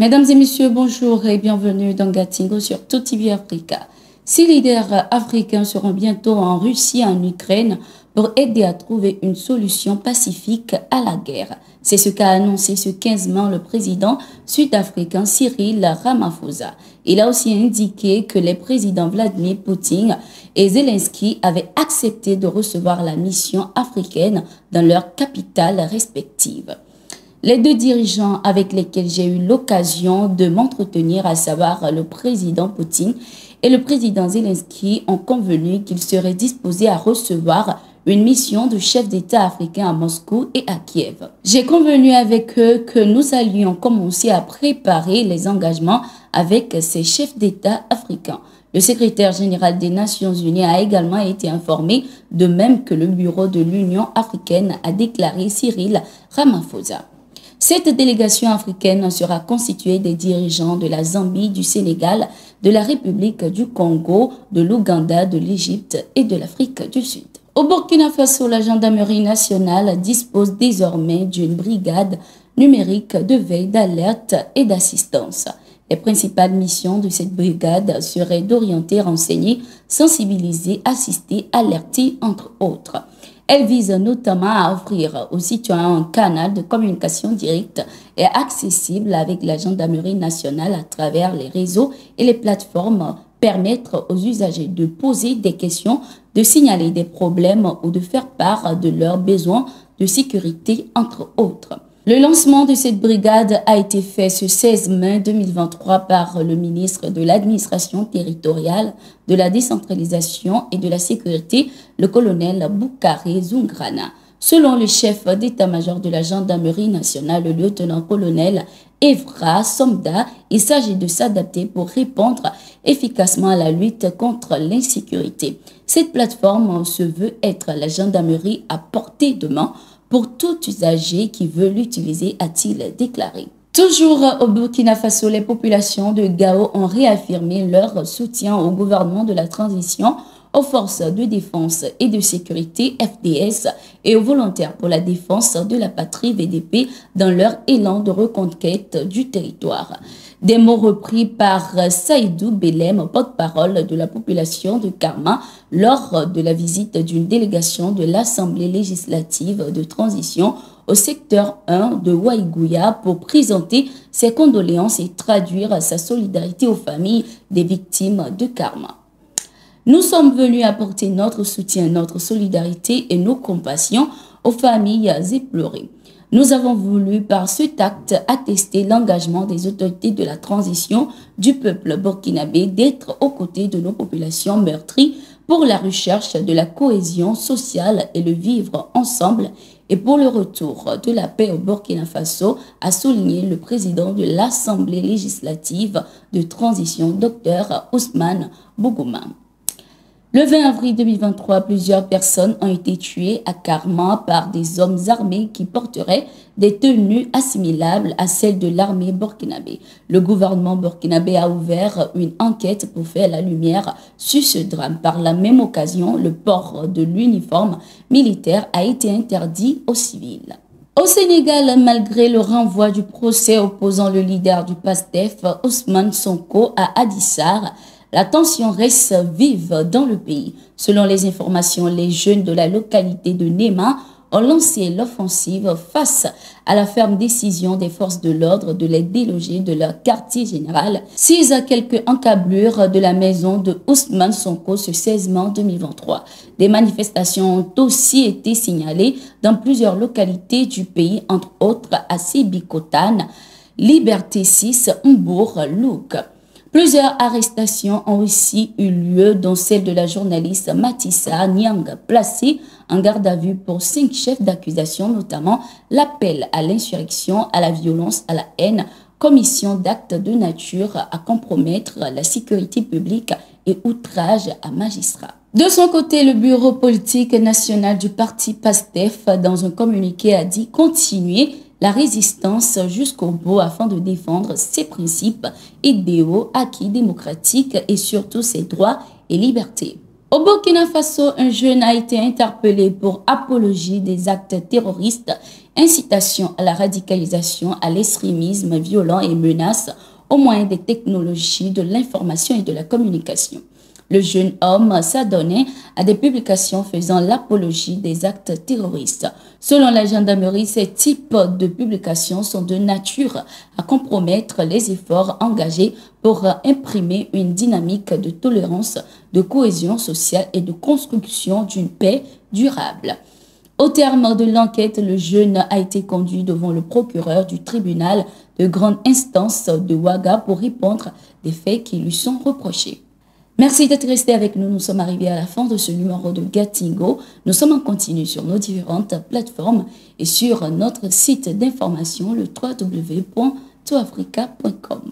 Mesdames et messieurs, bonjour et bienvenue dans Gatingo sur TOTV Africa. 6 leaders africains seront bientôt en Russie et en Ukraine pour aider à trouver une solution pacifique à la guerre. C'est ce qu'a annoncé ce 15 mai le président sud-africain Cyril Ramaphosa. Il a aussi indiqué que les présidents Vladimir Poutine et Zelensky avaient accepté de recevoir la mission africaine dans leurs capitales respectives. Les deux dirigeants avec lesquels j'ai eu l'occasion de m'entretenir, à savoir le président Poutine et le président Zelensky, ont convenu qu'ils seraient disposés à recevoir une mission de chefs d'État africains à Moscou et à Kiev. J'ai convenu avec eux que nous allions commencer à préparer les engagements avec ces chefs d'État africains. Le secrétaire général des Nations Unies a également été informé, de même que le bureau de l'Union africaine, a déclaré Cyril Ramaphosa. Cette délégation africaine sera constituée des dirigeants de la Zambie, du Sénégal, de la République du Congo, de l'Ouganda, de l'Égypte et de l'Afrique du Sud. Au Burkina Faso, la gendarmerie nationale dispose désormais d'une brigade numérique de veille, d'alerte et d'assistance. Les principales missions de cette brigade seraient d'orienter, renseigner, sensibiliser, assister, alerter, entre autres. Elle vise notamment à offrir aux citoyens un canal de communication directe et accessible avec la gendarmerie nationale à travers les réseaux et les plateformes, permettre aux usagers de poser des questions, de signaler des problèmes ou de faire part de leurs besoins de sécurité, entre autres. Le lancement de cette brigade a été fait ce 16 mai 2023 par le ministre de l'Administration territoriale, de la décentralisation et de la sécurité, le colonel Boukari Zungrana. Selon le chef d'état-major de la gendarmerie nationale, le lieutenant-colonel Evra Somda, il s'agit de s'adapter pour répondre efficacement à la lutte contre l'insécurité. Cette plateforme se veut être la gendarmerie à portée de main pour tout usager qui veut l'utiliser, a-t-il déclaré. Toujours au Burkina Faso, les populations de Gao ont réaffirmé leur soutien au gouvernement de la transition, aux forces de défense et de sécurité FDS et aux volontaires pour la défense de la patrie VDP dans leur élan de reconquête du territoire. Des mots repris par Saïdou Belem, porte-parole de la population de Karma, lors de la visite d'une délégation de l'Assemblée législative de transition au secteur 1 de Waïgouya pour présenter ses condoléances et traduire sa solidarité aux familles des victimes de Karma. Nous sommes venus apporter notre soutien, notre solidarité et nos compassions aux familles éplorées. Nous avons voulu par cet acte attester l'engagement des autorités de la transition du peuple burkinabé d'être aux côtés de nos populations meurtries pour la recherche de la cohésion sociale et le vivre ensemble et pour le retour de la paix au Burkina Faso, a souligné le président de l'Assemblée législative de transition, Dr Ousmane Bougouma. Le 20 avril 2023, plusieurs personnes ont été tuées à Karma par des hommes armés qui porteraient des tenues assimilables à celles de l'armée burkinabé. Le gouvernement burkinabé a ouvert une enquête pour faire la lumière sur ce drame. Par la même occasion, le port de l'uniforme militaire a été interdit aux civils. Au Sénégal, malgré le renvoi du procès opposant le leader du PASTEF, Ousmane Sonko, à Adissar, la tension reste vive dans le pays. Selon les informations, les jeunes de la localité de Néma ont lancé l'offensive face à la ferme décision des forces de l'ordre de les déloger de leur quartier général, suite à quelques encablures de la maison de Ousmane Sonko ce 16 mai 2023. Des manifestations ont aussi été signalées dans plusieurs localités du pays, entre autres à Sébikotane, Liberté 6, Mbour, Louk. Plusieurs arrestations ont aussi eu lieu, dont celle de la journaliste Matissa Niang, placée en garde à vue pour 5 chefs d'accusation, notamment l'appel à l'insurrection, à la violence, à la haine, commission d'actes de nature à compromettre la sécurité publique et outrage à magistrats. De son côté, le bureau politique national du parti PASTEF, dans un communiqué, a dit continuer la résistance jusqu'au bout afin de défendre ses principes idéaux, acquis démocratiques et surtout ses droits et libertés. Au Burkina Faso, un jeune a été interpellé pour apologie des actes terroristes, incitation à la radicalisation, à l'extrémisme violent et menaces au moyen des technologies de l'information et de la communication. Le jeune homme s'adonnait à des publications faisant l'apologie des actes terroristes. Selon la gendarmerie, ces types de publications sont de nature à compromettre les efforts engagés pour imprimer une dynamique de tolérance, de cohésion sociale et de construction d'une paix durable. Au terme de l'enquête, le jeune a été conduit devant le procureur du tribunal de grande instance de Ouaga pour répondre des faits qui lui sont reprochés. Merci d'être resté avec nous. Nous sommes arrivés à la fin de ce numéro de Gatingo. Nous sommes en continu sur nos différentes plateformes et sur notre site d'information, le www.toafrica.com.